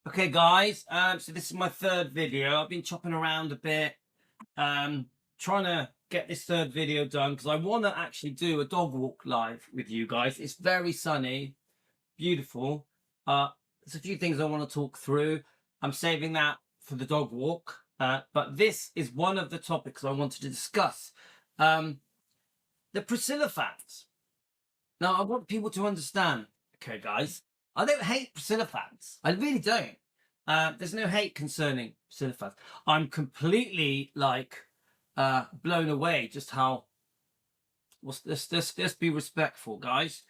Okay, guys, so this is my third video. I've been chopping around a bit, trying to get this third video done because I want to actually do a dog walk live with you guys. It's very sunny, beautiful. There's a few things I want to talk through. I'm saving that for the dog walk, but this is one of the topics I wanted to discuss. The Priscilla fans. Now, I want people to understand, okay, guys, I don't hate Priscilla fans. I really don't. There's no hate concerning Priscilla fans. I'm completely blown away just how. Let's be respectful, guys,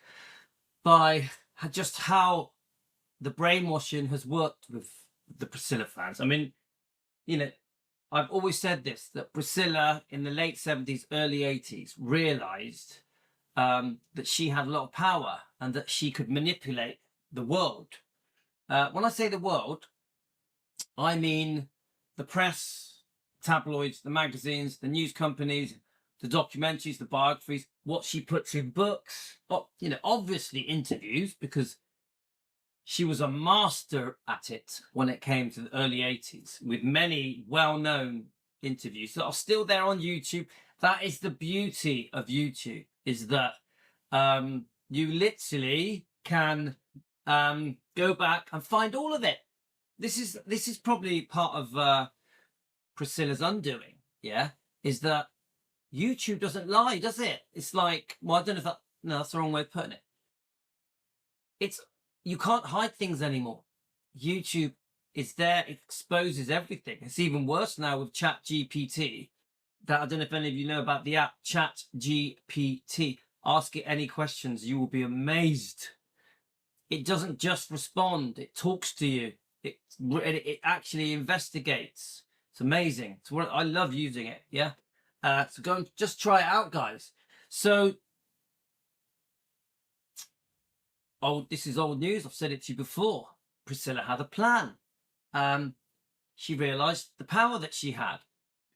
by just how the brainwashing has worked with the Priscilla fans. I mean, I've always said this, that Priscilla in the late 70s, early 80s realized that she had a lot of power and that she could manipulate the world. When I say the world, I mean the press, tabloids, the magazines, the news companies, the documentaries, the biographies, what she puts in books, obviously interviews, because she was a master at it when it came to the early 80s, with many well-known interviews that are still there on YouTube. That is the beauty of YouTube, is that you literally can go back and find all of it. This is probably part of Priscilla's undoing, is that YouTube doesn't lie, does it? It's like, well, I don't know if that's the wrong way of putting it. You can't hide things anymore. YouTube is there, it exposes everything. It's even worse now with ChatGPT. That I don't know if any of you know about the app ChatGPT. Ask it any questions, you will be amazed. It doesn't just respond, it talks to you. It actually investigates. It's amazing. I love using it, so go and just try it out, guys. So, this is old news. I've said it to you before. Priscilla had a plan. She realized the power that she had.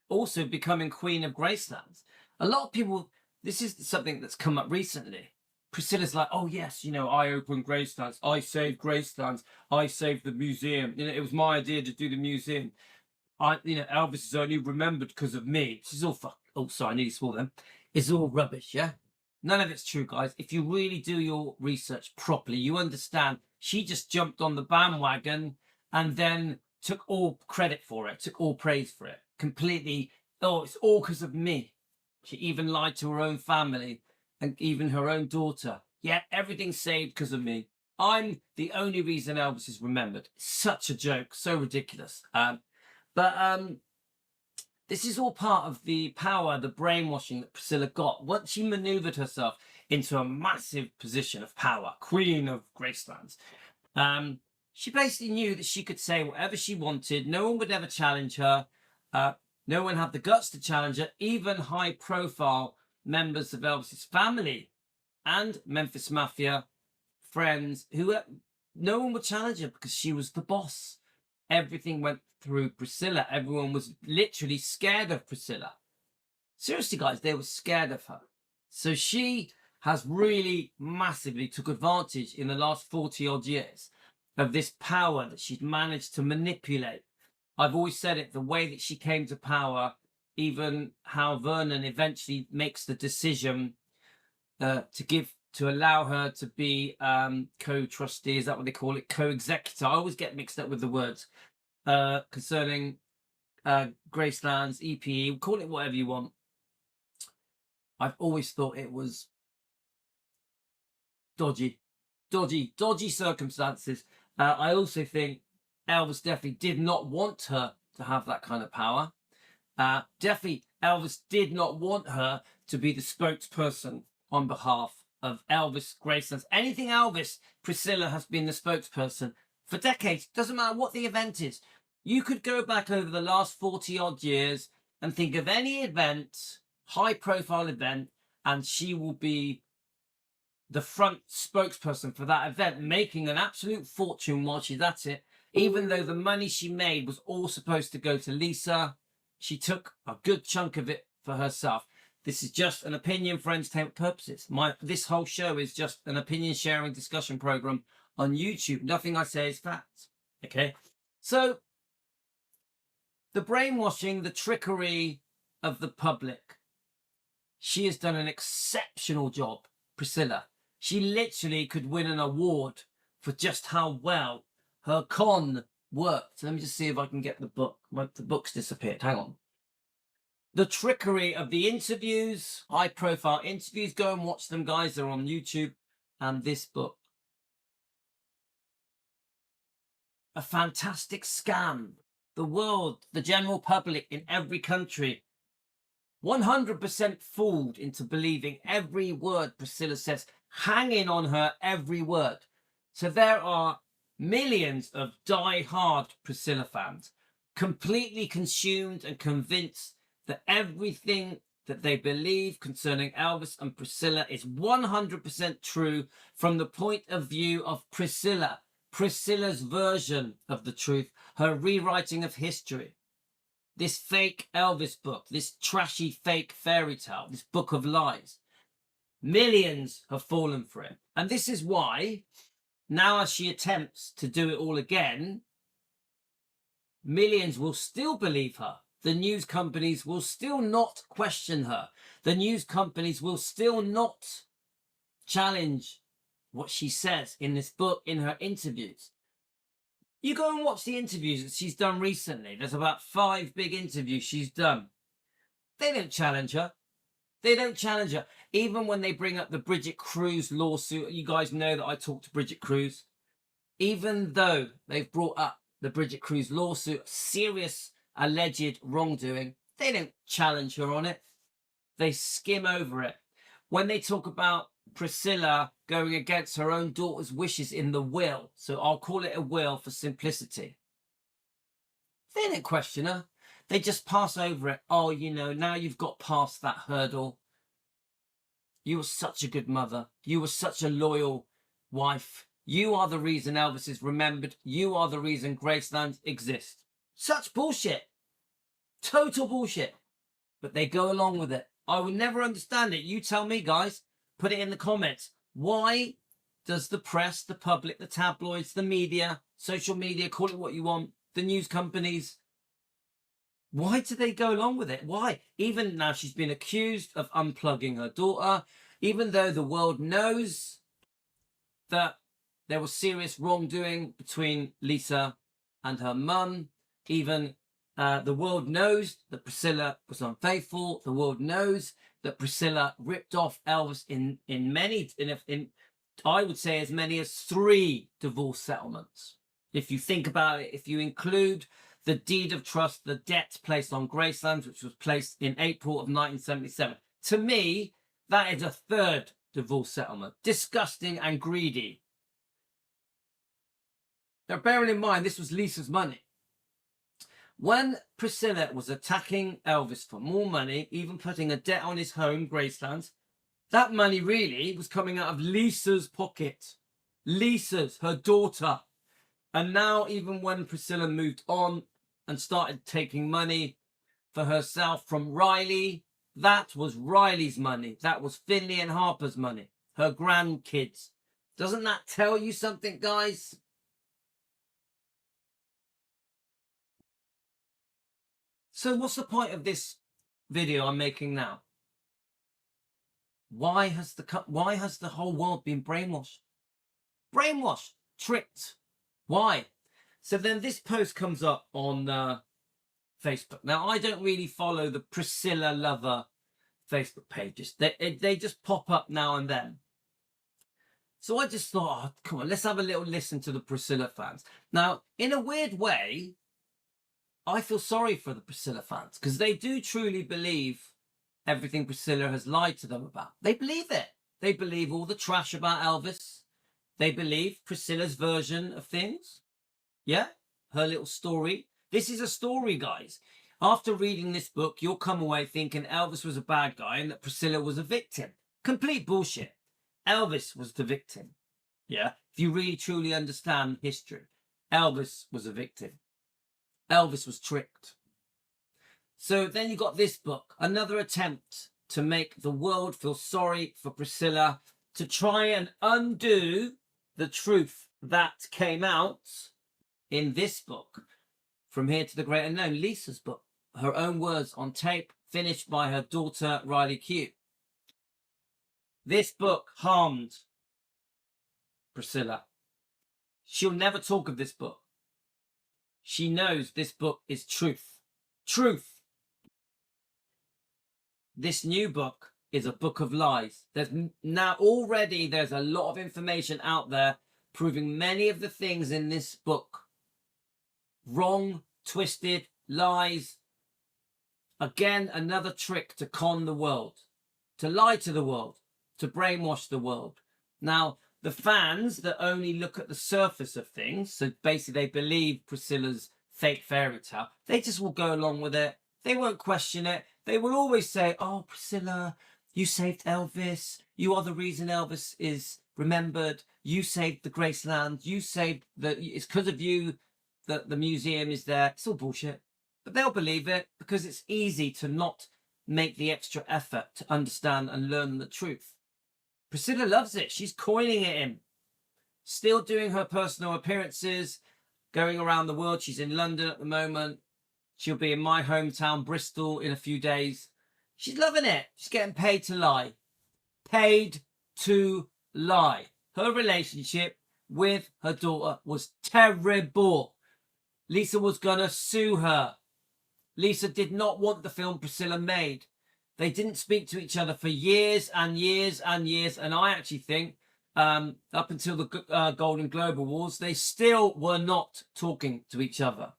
Also becoming Queen of Graceland. A lot of people, this is something that's come up recently. Priscilla's like, oh yes, I opened Graceland, I saved Graceland, I saved the museum. It was my idea to do the museum. Elvis is only remembered because of me. This is all sorry, I nearly swore then. It's all rubbish, yeah? None of it's true, guys. If you really do your research properly, you understand she just jumped on the bandwagon and then took all credit for it, took all praise for it. Completely, it's all because of me. She even lied to her own family and even her own daughter. Yeah, everything's saved because of me. I'm the only reason Elvis is remembered. Such a joke, so ridiculous. This is all part of the power, the brainwashing that Priscilla got. Once she maneuvered herself into a massive position of power, Queen of Graceland, she basically knew that she could say whatever she wanted. No one would ever challenge her. No one had the guts to challenge her. Even high-profile members of Elvis's family and Memphis Mafia friends, no one would challenge her because she was the boss. Everything went through Priscilla. Everyone was literally scared of Priscilla. Seriously, guys, they were scared of her. So she has really massively took advantage in the last 40-odd years of this power that she's managed to manipulate. I've always said it, the way that she came to power, even how Vernon eventually makes the decision to allow her to be co-trustee, is that what they call it? Co-executor. I always get mixed up with the words concerning Graceland's EPE. Call it whatever you want. I've always thought it was dodgy circumstances. I also think Elvis definitely did not want her to have that kind of power. Definitely Elvis did not want her to be the spokesperson on behalf of Elvis Graceland. Anything Elvis, Priscilla has been the spokesperson for decades. Doesn't matter what the event is. You could go back over the last 40-odd years and think of any event, high-profile event, and she will be the front spokesperson for that event, making an absolute fortune while she's at it. Even though the money she made was all supposed to go to Lisa, she took a good chunk of it for herself. This is just an opinion for entertainment purposes. This whole show is just an opinion sharing discussion program on YouTube. Nothing I say is fact. Okay? So the brainwashing, the trickery of the public, she has done an exceptional job, Priscilla. She literally could win an award for just how well her con worked. Let me just see if I can get the book. The book's disappeared. Hang on. The trickery of the interviews, high profile interviews. Go and watch them, guys. They're on YouTube. And this book. A fantastic scam. The world, the general public in every country, 100% fooled into believing every word Priscilla says, hanging on her every word. So there are millions of die-hard Priscilla fans, completely consumed and convinced that everything that they believe concerning Elvis and Priscilla is 100% true from the point of view of Priscilla. Priscilla's version of the truth, her rewriting of history. This fake Elvis book, this trashy fake fairy tale, this book of lies. Millions have fallen for it. And this is why, now as she attempts to do it all again, millions will still believe her. The news companies will still not question her. The news companies will still not challenge what she says in this book, in her interviews. You go and watch the interviews that she's done recently. There's about 5 big interviews she's done. They don't challenge her. They don't challenge her. Even when they bring up the Bridget Cruz lawsuit, you guys know that I talked to Bridget Cruz. Even though they've brought up the Bridget Cruz lawsuit, serious alleged wrongdoing, they don't challenge her on it. They skim over it. When they talk about Priscilla going against her own daughter's wishes in the will, so I'll call it a will for simplicity, they don't question her. They just pass over it. Oh, you know, now you've got past that hurdle. You were such a good mother. You were such a loyal wife. You are the reason Elvis is remembered. You are the reason Graceland exists. Such bullshit. Total bullshit. But they go along with it. I will never understand it. You tell me, guys. Put it in the comments. Why does the press, the public, the tabloids, the media, social media, call it what you want, the news companies, why do they go along with it? Why? Even now she's been accused of unplugging her daughter, even though the world knows that there was serious wrongdoing between Lisa and her mum. Even the world knows that Priscilla was unfaithful. The world knows that Priscilla ripped off Elvis in I would say as many as 3 divorce settlements. If you think about it, if you include the deed of trust, the debt placed on Graceland, which was placed in April of 1977. To me, that is a 3rd divorce settlement. Disgusting and greedy. Now, bearing in mind, this was Lisa's money. When Priscilla was attacking Elvis for more money, even putting a debt on his home, Graceland, that money really was coming out of Lisa's pocket. Lisa's, her daughter. And now, even when Priscilla moved on and started taking money for herself from Riley, that was Riley's money. That was Finley and Harper's money. Her grandkids. Doesn't that tell you something, guys? So what's the point of this video I'm making now? Why has the whole world been brainwashed? Brainwashed, tricked. Why? So then this post comes up on Facebook. Now, I don't really follow the Priscilla lover Facebook pages. They just pop up now and then. So I just thought, oh, come on, let's have a little listen to the Priscilla fans. Now, in a weird way, I feel sorry for the Priscilla fans because they do truly believe everything Priscilla has lied to them about. They believe it. They believe all the trash about Elvis. They believe Priscilla's version of things. Yeah, her little story. This is a story, guys. After reading this book, you'll come away thinking Elvis was a bad guy and that Priscilla was a victim. Complete bullshit. Elvis was the victim. Yeah, if you really truly understand history, Elvis was a victim. Elvis was tricked. So then you got this book, another attempt to make the world feel sorry for Priscilla, to try and undo the truth that came out in this book. From Here to the Great Unknown, Lisa's book, her own words on tape, finished by her daughter Riley Q. This book harmed Priscilla. She'll never talk of this book. She knows this book is truth. Truth. This new book is a book of lies. There's a lot of information out there proving many of the things in this book wrong, twisted, lies. Again, another trick to con the world, to lie to the world, to brainwash the world. Now, the fans that only look at the surface of things, so basically they believe Priscilla's fake fairy tale, they just will go along with it. They won't question it. They will always say, oh, Priscilla, you saved Elvis. You are the reason Elvis is remembered. You saved the Graceland. You saved it's because of you that the museum is there. It's all bullshit. But they'll believe it because it's easy to not make the extra effort to understand and learn the truth. Priscilla loves it. She's coining it in. Still doing her personal appearances, going around the world. She's in London at the moment. She'll be in my hometown, Bristol, in a few days. She's loving it. She's getting paid to lie. Paid to lie. Her relationship with her daughter was terrible. Lisa was going to sue her. Lisa did not want the film Priscilla made. They didn't speak to each other for years and years and years. And I actually think up until the Golden Globe Awards, they still were not talking to each other.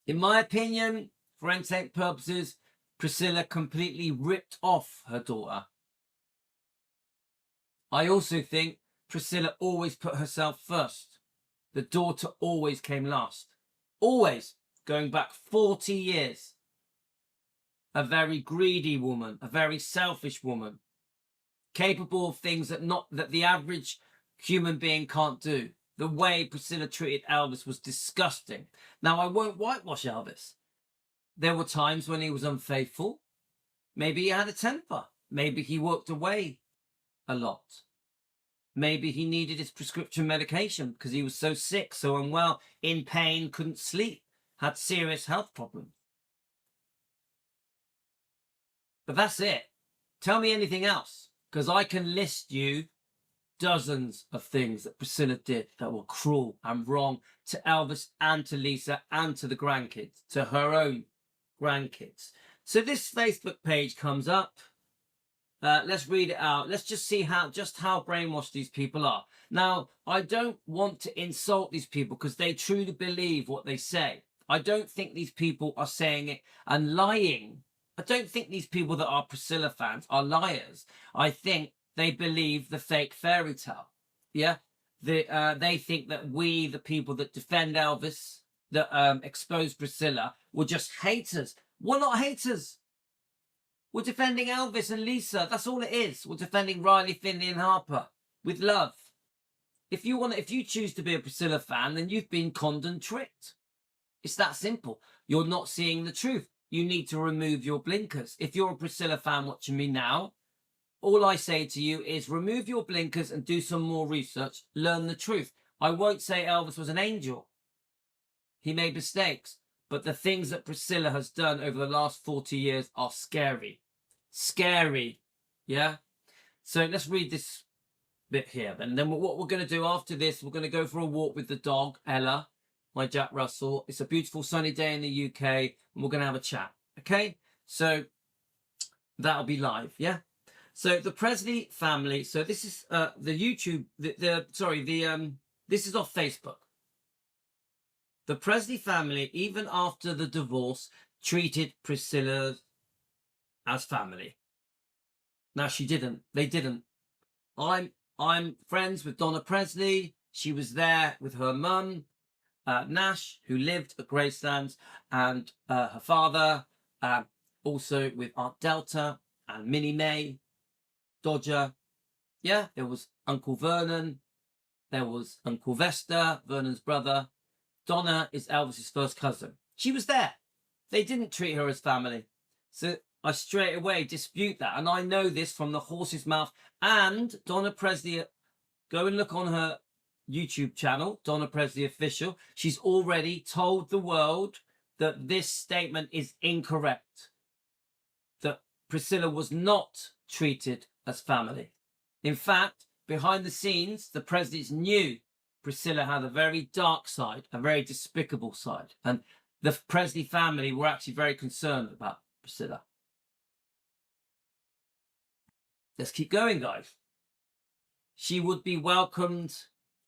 In my opinion, for entertainment purposes, Priscilla completely ripped off her daughter. I also think Priscilla always put herself first. The daughter always came last. Always. Going back 40 years. A very greedy woman. A very selfish woman. Capable of things that the average human being can't do. The way Priscilla treated Elvis was disgusting. Now, I won't whitewash Elvis. There were times when he was unfaithful. Maybe he had a temper. Maybe he walked away a lot. Maybe he needed his prescription medication because he was so sick, so unwell, in pain, couldn't sleep, had serious health problems. But that's it. Tell me anything else, because I can list you dozens of things that Priscilla did that were cruel and wrong to Elvis and to Lisa and to the grandkids, to her own grandkids. So this Facebook page comes up. Let's read it out. Let's just see how brainwashed these people are. Now, I don't want to insult these people because they truly believe what they say. I don't think these people are saying it and lying. I don't think these people that are Priscilla fans are liars. I think they believe the fake fairy tale. Yeah? They think that we, the people that defend Elvis, that expose Priscilla, were just haters. We're not haters. We're defending Elvis and Lisa. That's all it is. We're defending Riley, Finley and Harper with love. If you choose to be a Priscilla fan, then you've been conned and tricked. It's that simple. You're not seeing the truth. You need to remove your blinkers. If you're a Priscilla fan watching me now, all I say to you is remove your blinkers and do some more research. Learn the truth. I won't say Elvis was an angel. He made mistakes. But the things that Priscilla has done over the last 40 years are scary. Scary. Yeah? So let's read this bit here. And then what we're going to do after this, we're going to go for a walk with the dog, Ella, my Jack Russell. It's a beautiful sunny day in the UK, and we're going to have a chat. Okay? So that'll be live. Yeah? So the Presley family. So this is the YouTube. This is off Facebook. The Presley family, even after the divorce, treated Priscilla as family. Now she didn't. They didn't. I'm friends with Donna Presley. She was there with her mum, Nash, who lived at Graceland, and her father, also with Aunt Delta and Minnie Mae, Dodger. Yeah, there was Uncle Vernon. There was Uncle Vesta, Vernon's brother. Donna is Elvis's first cousin. She was there. They didn't treat her as family. So I straight away dispute that. And I know this from the horse's mouth. And Donna Presley, go and look on her YouTube channel, Donna Presley Official, she's already told the world that this statement is incorrect, that Priscilla was not treated as family. In fact, behind the scenes, the Presleys knew Priscilla had a very dark side, a very despicable side, and the Presley family were actually very concerned about Priscilla. Let's keep going, guys. She would be welcomed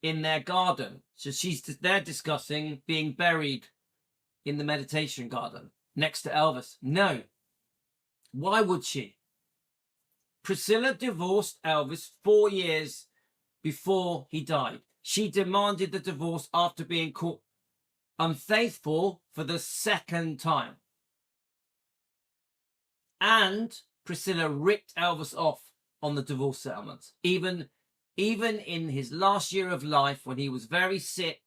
in their garden. So they're discussing being buried in the meditation garden next to Elvis. No. Why would she? Priscilla divorced Elvis 4 years before he died. She demanded the divorce after being caught unfaithful for the second time. And Priscilla ripped Elvis off on the divorce settlement. Even in his last year of life, when he was very sick,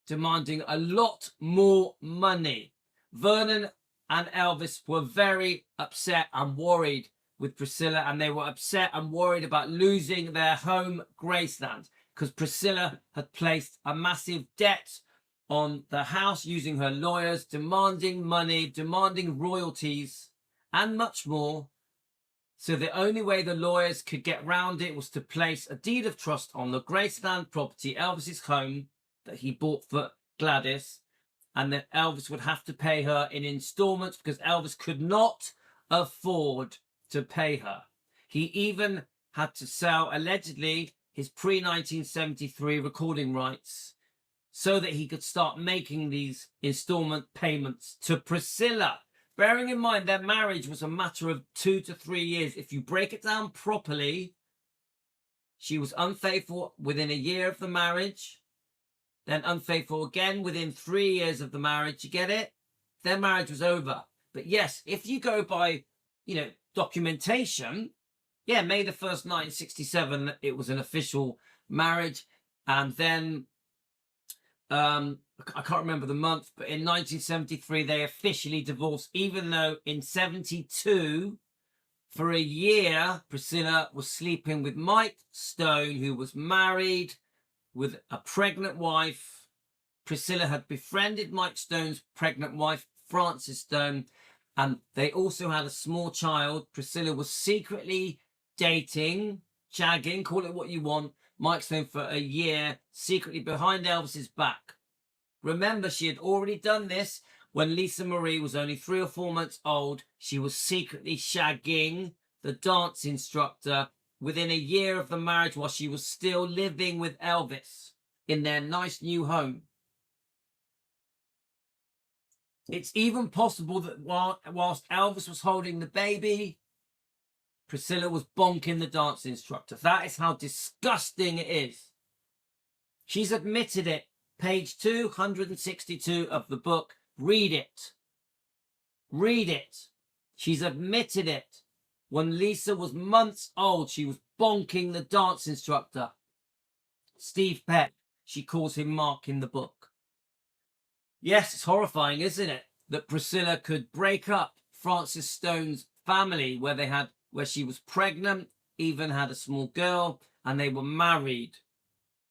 demanding a lot more money. Vernon and Elvis were very upset and worried with Priscilla, and they were upset and worried about losing their home, Graceland, because Priscilla had placed a massive debt on the house using her lawyers, demanding money, demanding royalties, and much more. So the only way the lawyers could get round it was to place a deed of trust on the Graceland property, Elvis's home, that he bought for Gladys, and that Elvis would have to pay her in installments because Elvis could not afford to pay her. He even had to sell, allegedly, his pre-1973 recording rights so that he could start making these installment payments to Priscilla. Bearing in mind their marriage was a matter of 2 to 3 years. If you break it down properly, she was unfaithful within a year of the marriage, then unfaithful again within 3 years of the marriage. You get it? Their marriage was over. But yes, if you go by, documentation, yeah, May the 1st, 1967, it was an official marriage. And then, I can't remember the month, but in 1973, they officially divorced, even though in 72, for a year, Priscilla was sleeping with Mike Stone, who was married with a pregnant wife. Priscilla had befriended Mike Stone's pregnant wife, Frances Stone, and they also had a small child. Priscilla was secretly dating, shagging, call it what you want, Mike Stone for a year, secretly behind Elvis's back. Remember, she had already done this when Lisa Marie was only 3 or 4 months old. She was secretly shagging the dance instructor within a year of the marriage while she was still living with Elvis in their nice new home. It's even possible that whilst Elvis was holding the baby, Priscilla was bonking the dance instructor. That is how disgusting it is. She's admitted it. Page 262 of the book. Read it. Read it. She's admitted it. When Lisa was months old, she was bonking the dance instructor, Steve Peck. She calls him Mark in the book. Yes, it's horrifying, isn't it? That Priscilla could break up Frances Stone's family where she was pregnant, even had a small girl, and they were married.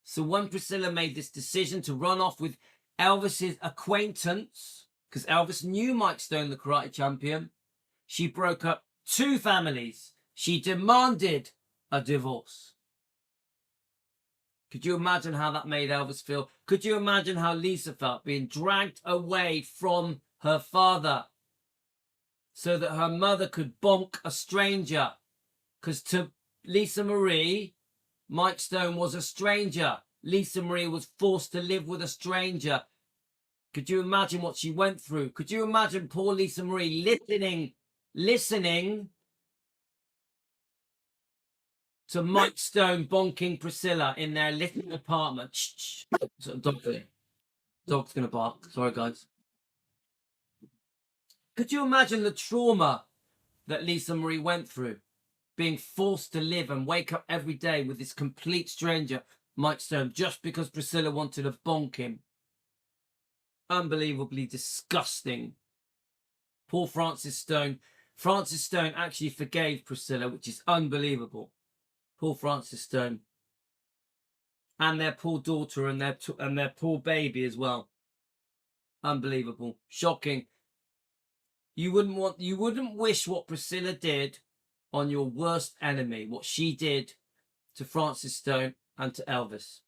So when Priscilla made this decision to run off with Elvis's acquaintance, because Elvis knew Mike Stone, the karate champion, she broke up 2 families. She demanded a divorce. Could you imagine how that made Elvis feel? Could you imagine how Lisa felt being dragged away from her father so that her mother could bonk a stranger? Because to Lisa Marie, Mike Stone was a stranger. Lisa Marie was forced to live with a stranger. Could you imagine what she went through? Could you imagine poor Lisa Marie listening to Mike Stone bonking Priscilla in their little apartment? Shh. Dog's going to bark. Sorry, guys. Could you imagine the trauma that Lisa Marie went through? Being forced to live and wake up every day with this complete stranger, Mike Stone, just because Priscilla wanted to bonk him. Unbelievably disgusting. Poor Frances Stone. Frances Stone actually forgave Priscilla, which is unbelievable. Poor Frances Stone. and their poor daughter and their poor baby as well. Unbelievable, shocking. You wouldn't wish what Priscilla did on your worst enemy, what she did to Francis Stone and to Elvis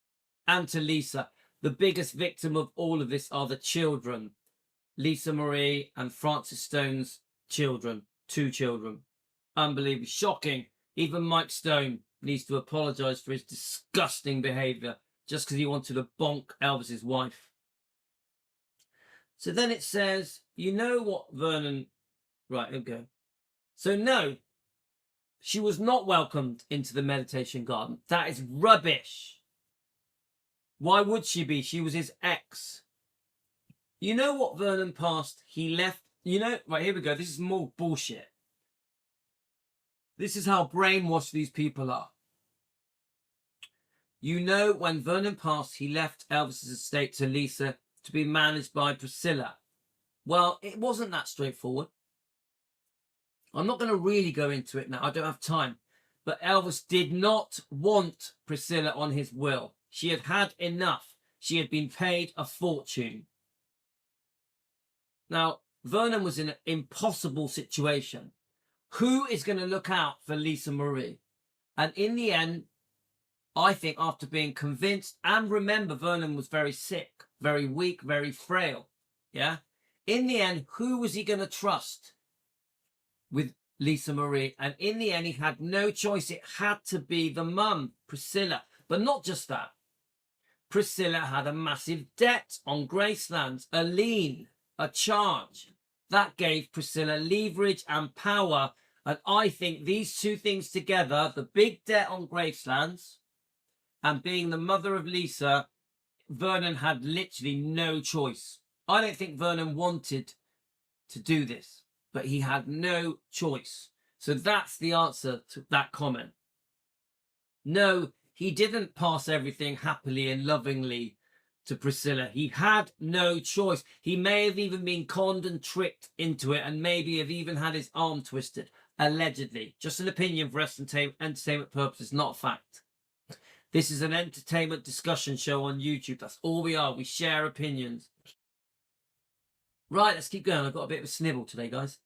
and to Lisa. The biggest victim of all of this are the children, Lisa Marie and Francis Stone's children, 2 children. Unbelievable, shocking. Even Mike Stone needs to apologise for his disgusting behaviour just because he wanted to bonk Elvis's wife. So then it says, you know what, Vernon... Right, here we go. So no, she was not welcomed into the meditation garden. That is rubbish. Why would she be? She was his ex. You know what, Vernon passed? He left... You know... Right, here we go. This is more bullshit. This is how brainwashed these people are. You know, when Vernon passed, he left Elvis's estate to Lisa to be managed by Priscilla. Well, it wasn't that straightforward. I'm not going to really go into it now. I don't have time. But Elvis did not want Priscilla on his will. She had had enough. She had been paid a fortune. Now, Vernon was in an impossible situation. Who is going to look out for Lisa Marie? And in the end, I think after being convinced, and remember, Vernon was very sick, very weak, very frail. Yeah? In the end, who was he going to trust with Lisa Marie? And in the end, he had no choice. It had to be the mum, Priscilla. But not just that. Priscilla had a massive debt on Graceland, a lien, a charge. That gave Priscilla leverage and power. And I think these 2 things together, the big debt on Gracelands and being the mother of Lisa, Vernon had literally no choice. I don't think Vernon wanted to do this, but he had no choice. So that's the answer to that comment. No, he didn't pass everything happily and lovingly to Priscilla. He had no choice. He may have even been conned and tricked into it, and maybe have even had his arm twisted, allegedly. Just an opinion for entertainment purposes, not a fact. This is an entertainment discussion show on YouTube. That's all we are. We share opinions. Right, let's keep going. I've got a bit of a snivel today, guys.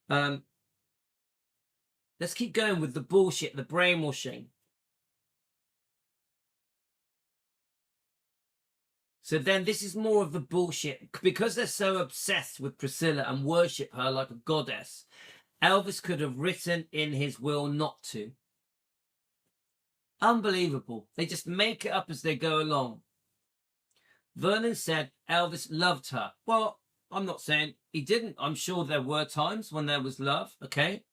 Let's keep going with the bullshit, the brainwashing. So then this is more of the bullshit. Because they're so obsessed with Priscilla and worship her like a goddess, Elvis could have written in his will not to. Unbelievable. They just make it up as they go along. Vernon said Elvis loved her. Well, I'm not saying he didn't. I'm sure there were times when there was love, okay?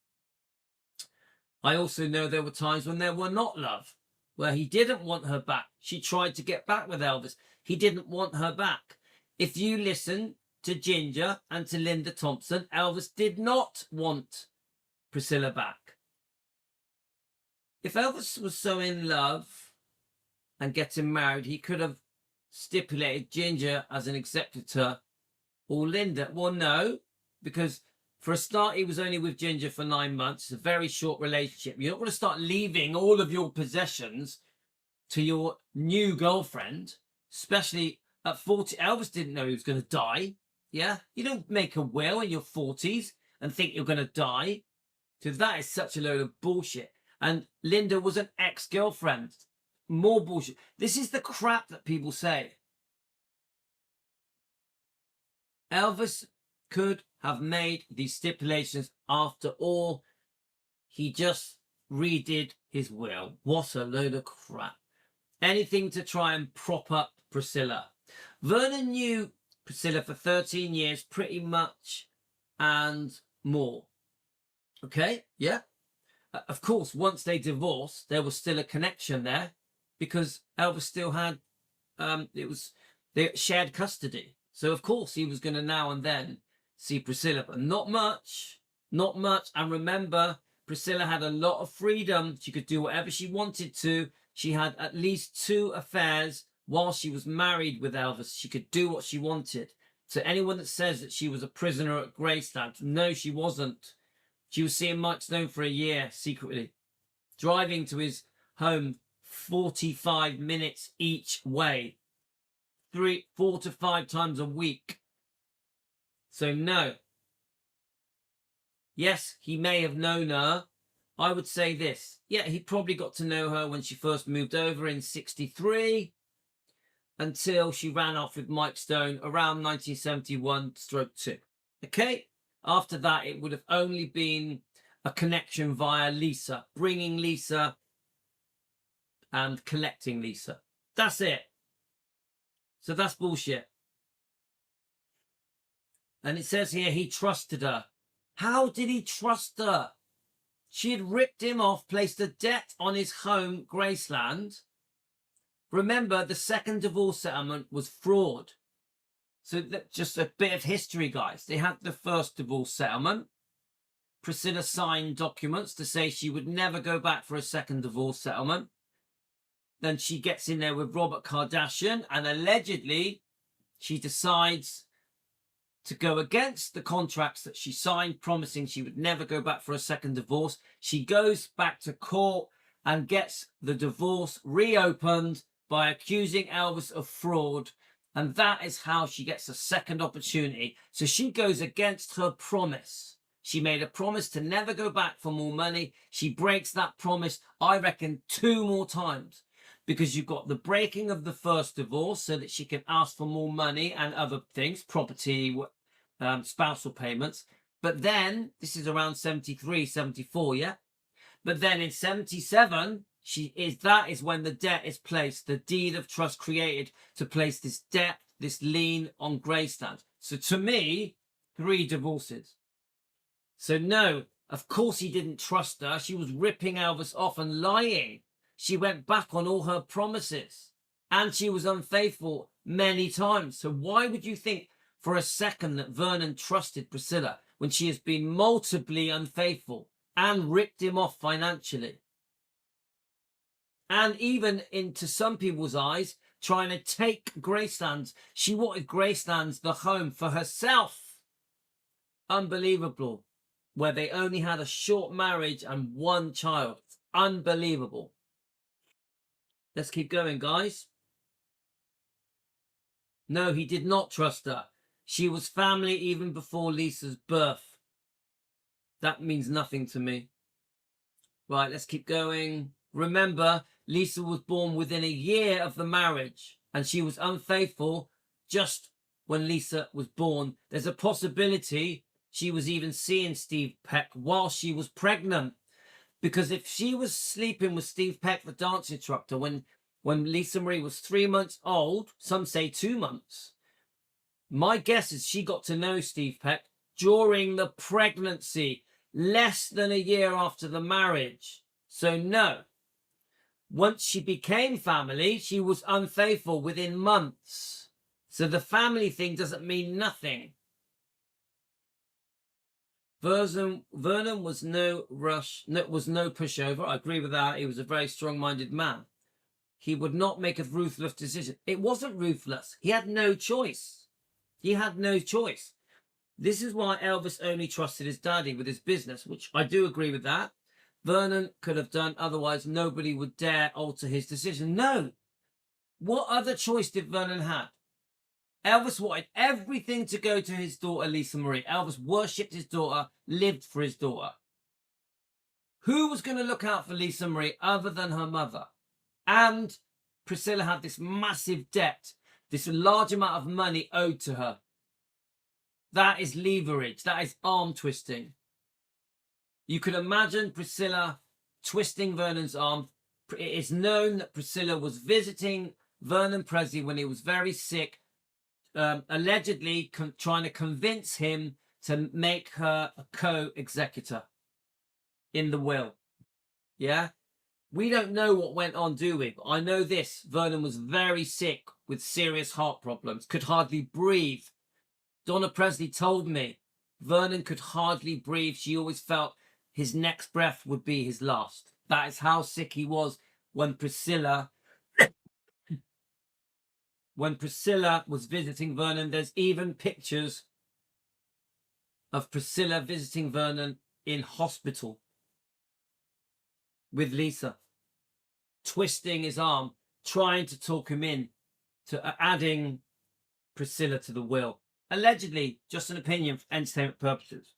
I also know there were times when there were not love, where he didn't want her back. She tried to get back with Elvis. He didn't want her back. If you listen to Ginger and to Linda Thompson, Elvis did not want Priscilla back. If Elvis was so in love and getting married, he could have stipulated Ginger as an executor or Linda. Well, no, because for a start, he was only with Ginger for 9 months. It's a very short relationship. You're not going to start leaving all of your possessions to your new girlfriend, especially at 40. Elvis didn't know he was going to die. Yeah? You don't make a will in your 40s and think you're going to die. So that is such a load of bullshit. And Linda was an ex-girlfriend. More bullshit. This is the crap that people say. Elvis could have made these stipulations. After all, he just redid his will. What a load of crap. Anything to try and prop up Priscilla. Vernon knew Priscilla for 13 years, pretty much, and more. Okay, yeah. Of course, once they divorced, there was still a connection there because Elvis still had, they shared custody. So, of course, he was going to now and then see Priscilla, but not much, not much. And remember, Priscilla had a lot of freedom. She could do whatever she wanted to. She had at least 2 affairs while she was married with Elvis. She could do what she wanted. So anyone that says that she was a prisoner at Graceland, no, she wasn't. She was seeing Mike Stone for a year secretly, driving to his home 45 minutes each way, 4 to 5 times a week. So no. Yes, he may have known her. I would say this. Yeah, he probably got to know her when she first moved over in 63 until she ran off with Mike Stone around 1971-2. Okay? After that, it would have only been a connection via Lisa, bringing Lisa and collecting Lisa. That's it. So that's bullshit. And it says here he trusted her. How did he trust her? She had ripped him off, placed a debt on his home, Graceland. Remember, the second divorce settlement was fraud. So just a bit of history, guys. They had the first divorce settlement. Priscilla signed documents to say she would never go back for a second divorce settlement. Then she gets in there with Robert Kardashian, and allegedly she decides to go against the contracts that she signed, promising she would never go back for a second divorce. She goes back to court and gets the divorce reopened by accusing Elvis of fraud. And that is how she gets a second opportunity. So she goes against her promise. She made a promise to never go back for more money. She breaks that promise, I reckon, 2 more times. Because you've got the breaking of the first divorce so that she can ask for more money and other things, property, spousal payments. But then, this is around 73, 74, yeah? But then in 77, that is when the debt is placed, the deed of trust created to place this debt, this lien on Graceland. So to me, 3 divorces. So no, of course he didn't trust her. She was ripping Elvis off and lying. She went back on all her promises. And she was unfaithful many times. So why would you think for a second that Vernon trusted Priscilla when she has been multiply unfaithful and ripped him off financially? And even into some people's eyes, trying to take Graceland. She wanted Graceland, the home, for herself. Unbelievable. Where they only had a short marriage and 1 child. It's unbelievable. Let's keep going, guys. No, he did not trust her. She was family even before Lisa's birth. That means nothing to me. Right, let's keep going. Remember, Lisa was born within a year of the marriage, and she was unfaithful just when Lisa was born. There's a possibility she was even seeing Steve Peck while she was pregnant. Because if she was sleeping with Steve Peck, the dance instructor, when Lisa Marie was 3 months old, some say 2 months, my guess is she got to know Steve Peck during the pregnancy, less than a year after the marriage. So no. Once she became family, she was unfaithful within months. So the family thing doesn't mean nothing. Vernon was no pushover. I agree with that. He was a very strong-minded man. He would not make a ruthless decision. It wasn't ruthless. He had no choice. He had no choice. This is why Elvis only trusted his daddy with his business, which I do agree with that. Vernon could have done, otherwise nobody would dare alter his decision. No. What other choice did Vernon have? Elvis wanted everything to go to his daughter, Lisa Marie. Elvis worshipped his daughter, lived for his daughter. Who was going to look out for Lisa Marie other than her mother? And Priscilla had this massive debt, this large amount of money owed to her. That is leverage. That is arm twisting. You could imagine Priscilla twisting Vernon's arm. It is known that Priscilla was visiting Vernon Presley when he was very sick, allegedly trying to convince him to make her a co-executor in the will. Yeah? We don't know what went on, do we? But I know this. Vernon was very sick with serious heart problems, could hardly breathe. Donna Presley told me Vernon could hardly breathe. She always felt his next breath would be his last. That is how sick he was when Priscilla was visiting Vernon. There's even pictures of Priscilla visiting Vernon in hospital with Lisa. twisting his arm, trying to talk him in to adding Priscilla to the will. Allegedly, just an opinion for entertainment purposes.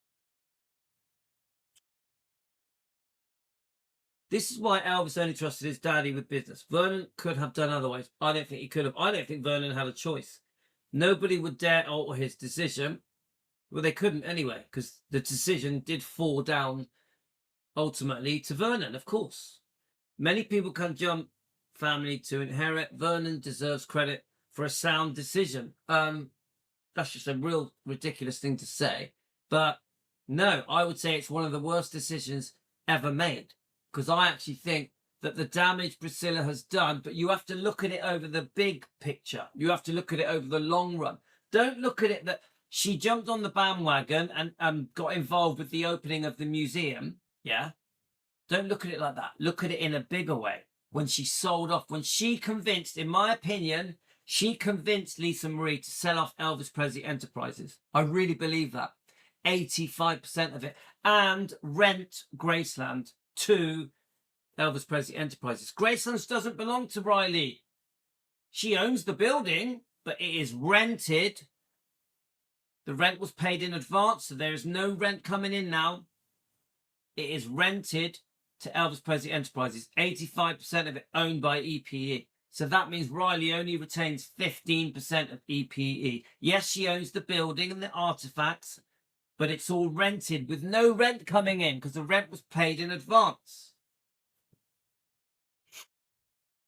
This is why Elvis only trusted his daddy with business. Vernon could have done otherwise. I don't think he could have. I don't think Vernon had a choice. Nobody would dare alter his decision. Well, they couldn't anyway, because the decision did fall down ultimately to Vernon, of course. Many people can jump family to inherit. Vernon deserves credit for a sound decision. That's just a real ridiculous thing to say. But no, I would say it's one of the worst decisions ever made. Because I actually think that the damage Priscilla has done, but you have to look at it over the big picture. You have to look at it over the long run. Don't look at it that she jumped on the bandwagon and got involved with the opening of the museum. Yeah. Don't look at it like that. Look at it in a bigger way. When she sold off, when she convinced, in my opinion, she convinced Lisa Marie to sell off Elvis Presley Enterprises. I really believe that. 85% of it. And rent Graceland to Elvis Presley Enterprises. Graceland doesn't belong to Riley. She owns the building, but it is rented. The rent was paid in advance, so there is no rent coming in now. It is rented to Elvis Presley Enterprises. 85% of it owned by EPE. So that means Riley only retains 15% of EPE. Yes, she owns the building and the artifacts, but it's all rented with no rent coming in because the rent was paid in advance.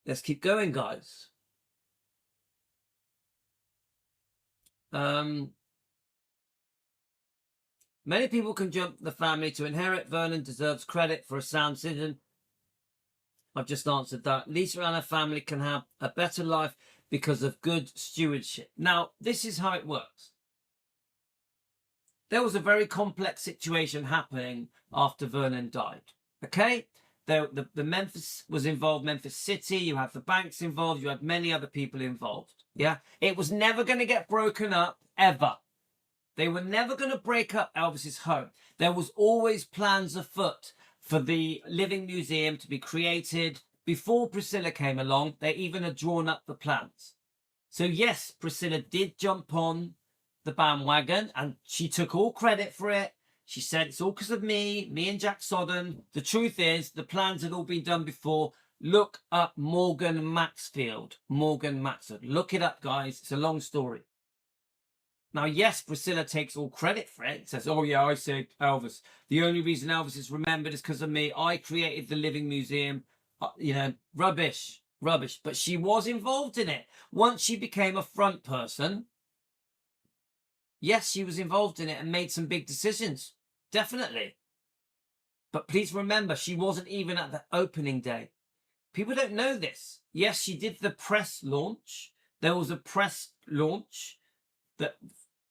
Let's keep going, guys. Many people can jump the family to inherit. Vernon deserves credit for a sound decision. I've just answered that. Lisa and her family can have a better life because of good stewardship. Now, this is how it works. There was a very complex situation happening after Vernon died. Okay? The Memphis was involved, Memphis City, you have the banks involved, you had many other people involved. Yeah? It was never going to get broken up, ever. They were never going to break up Elvis's home. There was always plans afoot for the Living Museum to be created. Before Priscilla came along, they even had drawn up the plans. So yes, Priscilla did jump on the bandwagon and she took all credit for it. She said, it's all because of me and Jack Sodden. The truth is, the plans had all been done before. Look up Morgan Maxfield. Morgan Maxfield. Look it up, guys. It's a long story. Now, yes, Priscilla takes all credit for it. Says, oh yeah, I saved Elvis. The only reason Elvis is remembered is because of me. I created the Living Museum. Rubbish. But she was involved in it. Once she became a front person, yes, she was involved in it and made some big decisions. Definitely. But please remember, she wasn't even at the opening day. People don't know this. Yes, she did the press launch. There was a press launch that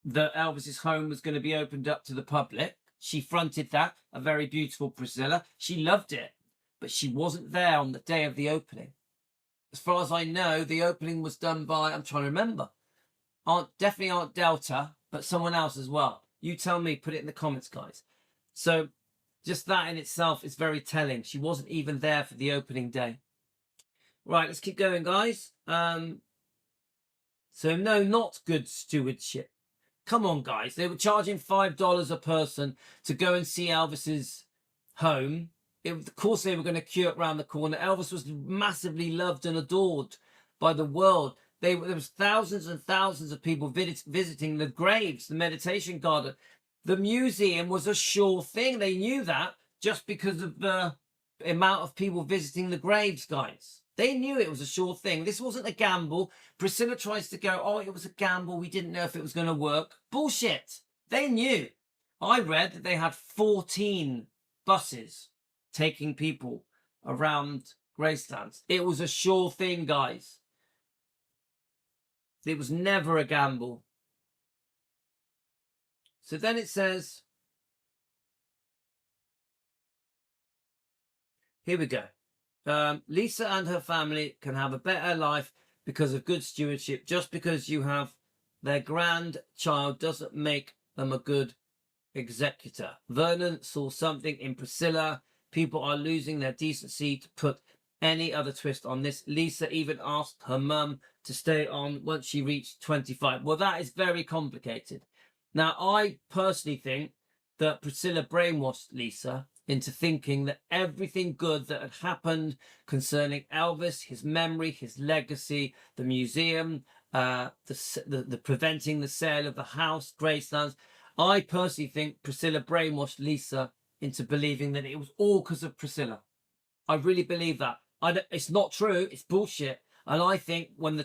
Elvis's home was going to be opened up to the public. She fronted that, a very beautiful Priscilla. She loved it, but she wasn't there on the day of the opening. As far as I know, the opening was done by, I'm trying to remember, definitely Aunt Delta, but someone else as well. You tell me, put it in the comments, guys. So just that in itself is very telling. She wasn't even there for the opening day. Right, let's keep going, guys. So no, not good stewardship. Come on, guys. They were charging $5 a person to go and see Elvis's home. Of course, they were going to queue up around the corner. Elvis was massively loved and adored by the world. There was thousands and thousands of people visiting the graves, the meditation garden. The museum was a sure thing. They knew that just because of the amount of people visiting the graves, guys. They knew it was a sure thing. This wasn't a gamble. Priscilla tries to go, oh, it was a gamble. We didn't know if it was going to work. Bullshit. They knew. I read that they had 14 buses taking people around Graceland. It was a sure thing, guys. It was never a gamble. So then it says, here we go. Lisa and her family can have a better life because of good stewardship. Just because you have their grandchild doesn't make them a good executor. Vernon saw something in Priscilla. People are losing their decency to put any other twist on this. Lisa even asked her mum to stay on once she reached 25. Well, that is very complicated. Now, I personally think that Priscilla brainwashed Lisa into thinking that everything good that had happened concerning Elvis, his memory, his legacy, the museum, the preventing the sale of the house, Graceland. I personally think Priscilla brainwashed Lisa into believing that it was all because of Priscilla. I really believe that. It's not true. It's bullshit. And I think when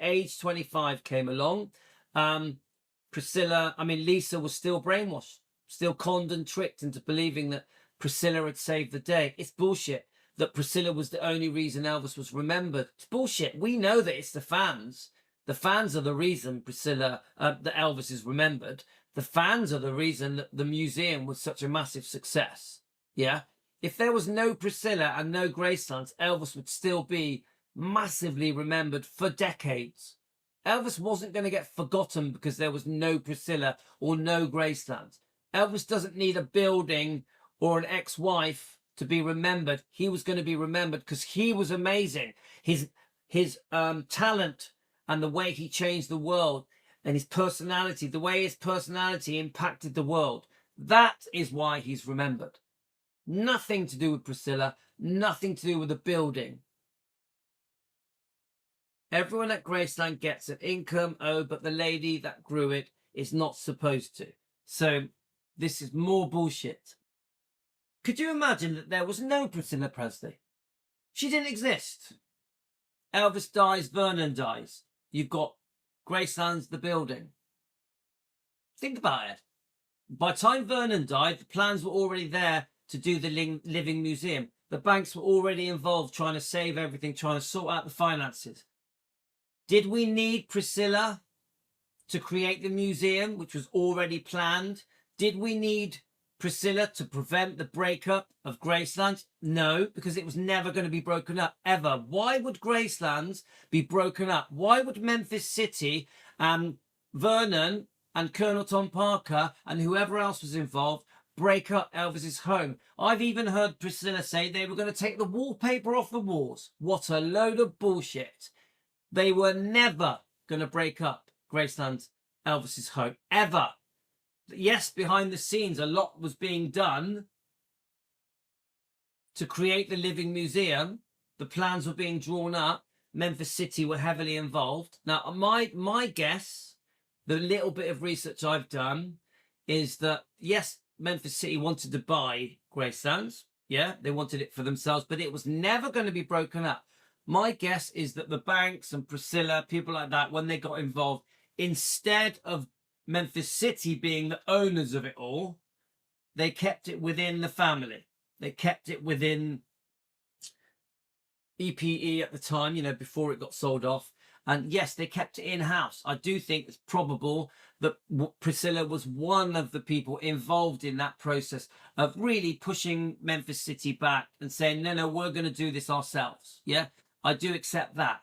age 25 came along, Lisa was still brainwashed, still conned and tricked into believing that Priscilla had saved the day. It's bullshit that Priscilla was the only reason Elvis was remembered. It's bullshit. We know that it's the fans. The fans are the reason that Elvis is remembered. The fans are the reason that the museum was such a massive success. Yeah. If there was no Priscilla and no Graceland, Elvis would still be massively remembered for decades. Elvis wasn't going to get forgotten because there was no Priscilla or no Graceland. Elvis doesn't need a building or an ex-wife to be remembered. He was going to be remembered because he was amazing. His talent and the way he changed the world and his personality, the way his personality impacted the world. That is why he's remembered. Nothing to do with Priscilla, nothing to do with the building. Everyone at Graceland gets an income, but the lady that grew it is not supposed to. So this is more bullshit. Could you imagine that there was no Priscilla Presley? She didn't exist. Elvis dies, Vernon dies. You've got Graceland's the building. Think about it. By the time Vernon died, the plans were already there to do the living museum. The banks were already involved trying to save everything, trying to sort out the finances. Did we need Priscilla to create the museum, which was already planned? Did we need Priscilla to prevent the breakup of Graceland? No, because it was never going to be broken up, ever. Why would Graceland be broken up? Why would Memphis City and Vernon and Colonel Tom Parker and whoever else was involved break up Elvis's home? I've even heard Priscilla say they were going to take the wallpaper off the walls. What a load of bullshit. They were never going to break up Graceland, Elvis's home, ever. Yes, behind the scenes, a lot was being done to create the living museum. The plans were being drawn up. Memphis City were heavily involved. Now, my guess, the little bit of research I've done, is that, yes, Memphis City wanted to buy Graceland. Yeah, they wanted it for themselves, but it was never going to be broken up. My guess is that the banks and Priscilla, people like that, when they got involved, instead of Memphis City being the owners of it all, they kept it within the family. They kept it within EPE at the time, before it got sold off. And yes, they kept it in-house. I do think it's probable that Priscilla was one of the people involved in that process of really pushing Memphis City back and saying, no, we're going to do this ourselves. Yeah, I do accept that.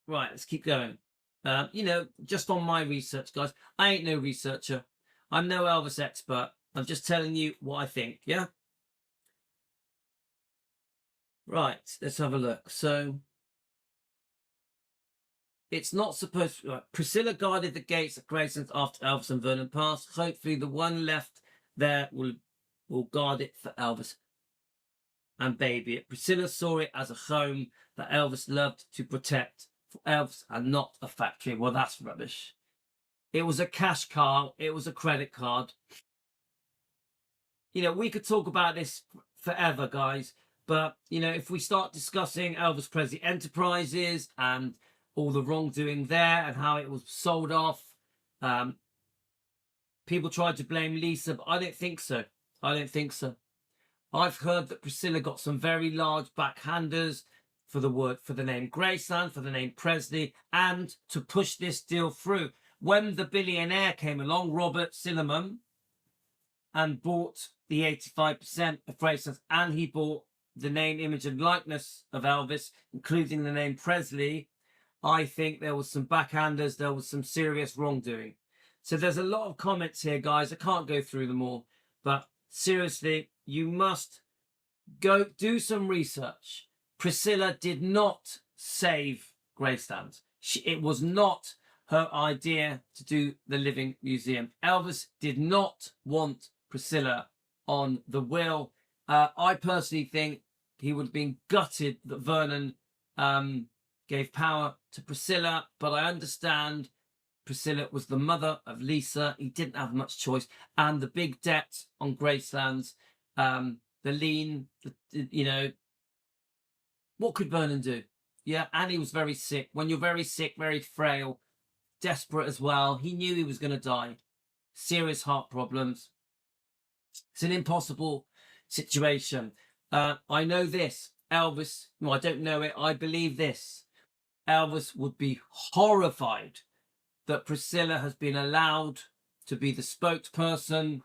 Right, let's keep going. Just on my research, guys, I ain't no researcher. I'm no Elvis expert. I'm just telling you what I think, yeah? Right, let's have a look. So, it's not supposed to... Right. Priscilla guarded the gates at Graceland after Elvis and Vernon passed. Hopefully the one left there will guard it for Elvis and baby it. Priscilla saw it as a home that Elvis loved to protect. Elvis and not a factory. Well, that's rubbish. It was a cash car. It was a credit card. We could talk about this forever, guys. But, if we start discussing Elvis Presley Enterprises and all the wrongdoing there and how it was sold off, people tried to blame Lisa, but I don't think so. I've heard that Priscilla got some very large backhanders for the name Graceland, for the name Presley, and to push this deal through. When the billionaire came along, Robert Silliman, and bought the 85% of Graceland, and he bought the name, image, and likeness of Elvis, including the name Presley, I think there was some backhanders, there was some serious wrongdoing. So there's a lot of comments here, guys. I can't go through them all, but seriously, you must go do some research. Priscilla did not save Graceland. It was not her idea to do the Living Museum. Elvis did not want Priscilla on the will. I personally think he would have been gutted that Vernon gave power to Priscilla, but I understand Priscilla was the mother of Lisa. He didn't have much choice. And the big debt on Graceland's, the lien, you know, what could Vernon do? Yeah, and he was very sick. When you're very sick, very frail, desperate as well, he knew he was going to die. Serious heart problems. It's an impossible situation. I know this. Elvis, no, I don't know it. I believe this. Elvis would be horrified that Priscilla has been allowed to be the spokesperson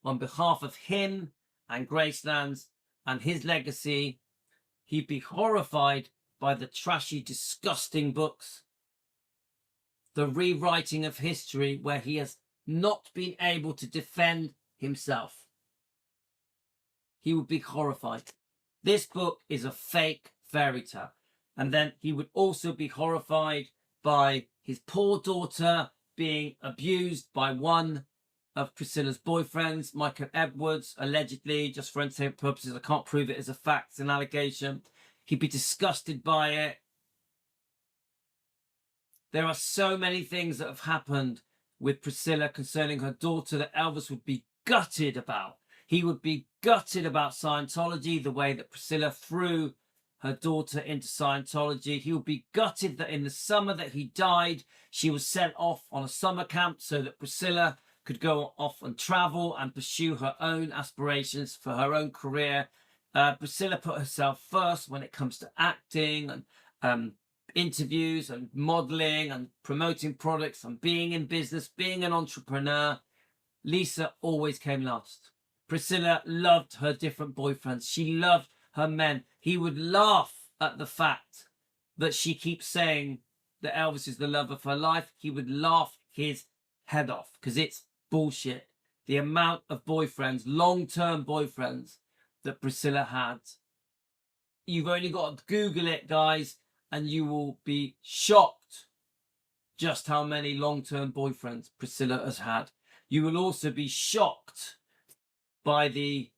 on behalf of him and Graceland's and his legacy. He'd be horrified by the trashy, disgusting books, the rewriting of history where he has not been able to defend himself. He would be horrified. This book is a fake fairy tale. And then he would also be horrified by his poor daughter being abused by one of Priscilla's boyfriends, Michael Edwards, allegedly, just for entertainment purposes. I can't prove it as a fact, it's an allegation. He'd be disgusted by it. There are so many things that have happened with Priscilla concerning her daughter that Elvis would be gutted about. He would be gutted about Scientology, the way that Priscilla threw her daughter into Scientology. He would be gutted that in the summer that he died, she was sent off on a summer camp so that Priscilla could go off and travel and pursue her own aspirations for her own career. Priscilla put herself first when it comes to acting and interviews and modeling and promoting products and being in business, being an entrepreneur. Lisa always came last. Priscilla loved her different boyfriends. She loved her men. He would laugh at the fact that she keeps saying that Elvis is the love of her life. He would laugh his head off because it's bullshit. The amount of boyfriends, long-term boyfriends that Priscilla had. You've only got to Google it, guys, and you will be shocked just how many long-term boyfriends Priscilla has had. You will also be shocked by the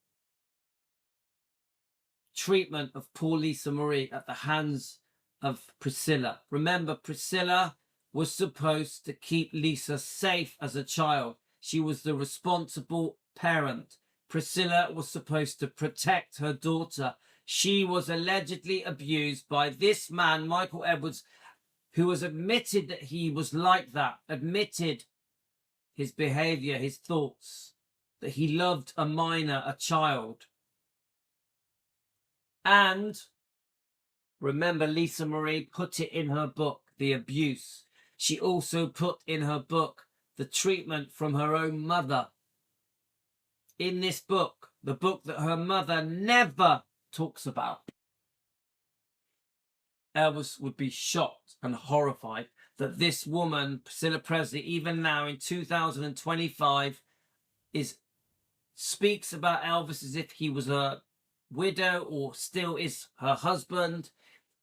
treatment of poor Lisa Marie at the hands of Priscilla. Remember, Priscilla was supposed to keep Lisa safe as a child. She was the responsible parent. Priscilla was supposed to protect her daughter. She was allegedly abused by this man, Michael Edwards, who has admitted that he was like that, admitted his behavior, his thoughts, that he loved a minor, a child. And remember, Lisa Marie put it in her book, the abuse. She also put in her book the treatment from her own mother. In this book, the book that her mother never talks about. Elvis would be shocked and horrified that this woman, Priscilla Presley, even now in 2025, speaks about Elvis as if he was a widow or still is her husband.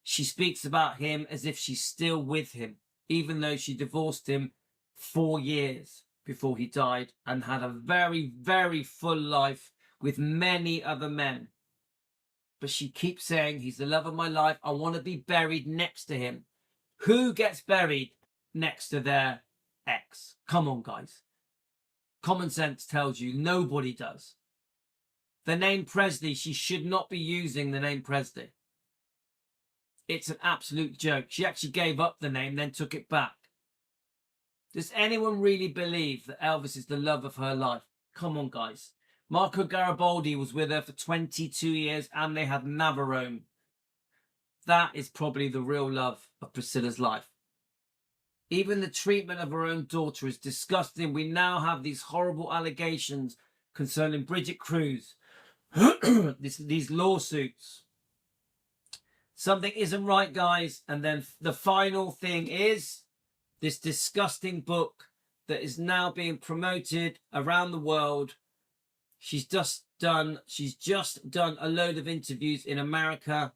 She speaks about him as if she's still with him, even though she divorced him 4 years before he died and had a very, very full life with many other men. But she keeps saying, he's the love of my life. I want to be buried next to him. Who gets buried next to their ex? Come on, guys. Common sense tells you nobody does. The name Presley, she should not be using the name Presley. It's an absolute joke. She actually gave up the name, then took it back. Does anyone really believe that Elvis is the love of her life? Come on, guys. Marco Garibaldi was with her for 22 years and they had Navarone. That is probably the real love of Priscilla's life. Even the treatment of her own daughter is disgusting. We now have these horrible allegations concerning Bridget Cruz. These lawsuits. Something isn't right, guys. And then the final thing is this disgusting book that is now being promoted around the world. She's just done a load of interviews in America.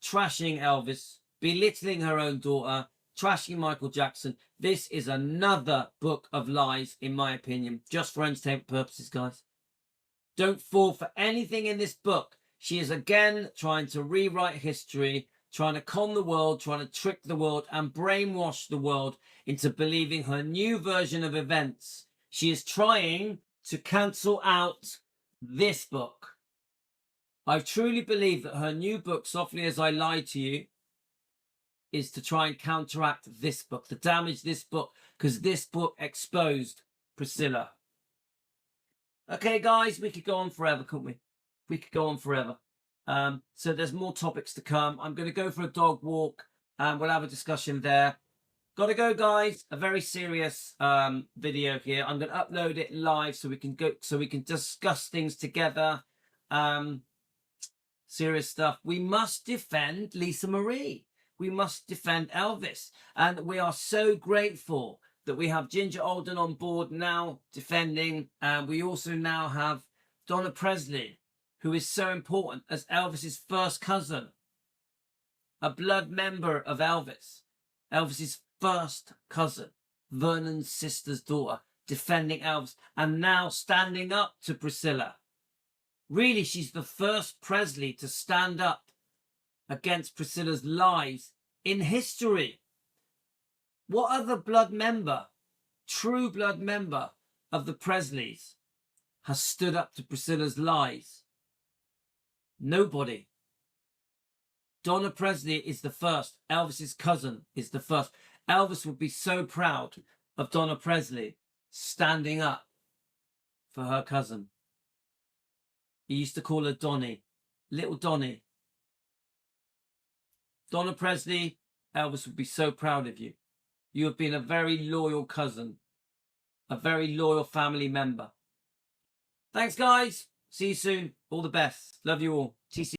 trashing Elvis, belittling her own daughter, trashing Michael Jackson. This is another book of lies, in my opinion, just for entertainment purposes, guys. Don't fall for anything in this book. She is again trying to rewrite history, trying to con the world, trying to trick the world and brainwash the world into believing her new version of events. She is trying to cancel out this book. I truly believe that her new book, Softly as I Lied to You, is to try and counteract this book, to damage this book, because this book exposed Priscilla. Okay, guys, we could go on forever, couldn't we? We could go on forever. So there's more topics to come. I'm going to go for a dog walk and we'll have a discussion there. Got to go, guys. A very serious video here. I'm going to upload it live so we can discuss things together. Serious stuff. We must defend Lisa Marie. We must defend Elvis. And we are so grateful that we have Ginger Alden on board now defending. We also now have Donna Presley, who is so important as Elvis's first cousin, a blood member of Elvis. Elvis's first cousin, Vernon's sister's daughter, defending Elvis and now standing up to Priscilla. Really, she's the first Presley to stand up against Priscilla's lies in history. What other blood member, true blood member of the Presleys, has stood up to Priscilla's lies? Nobody. Donna Presley is the first. Elvis's cousin is the first. Elvis would be so proud of Donna Presley standing up for her cousin. He used to call her Donnie, little Donnie. Donna Presley, Elvis would be so proud of you. You have been a very loyal cousin, a very loyal family member. Thanks, guys. See you soon. All the best. Love you all. TC.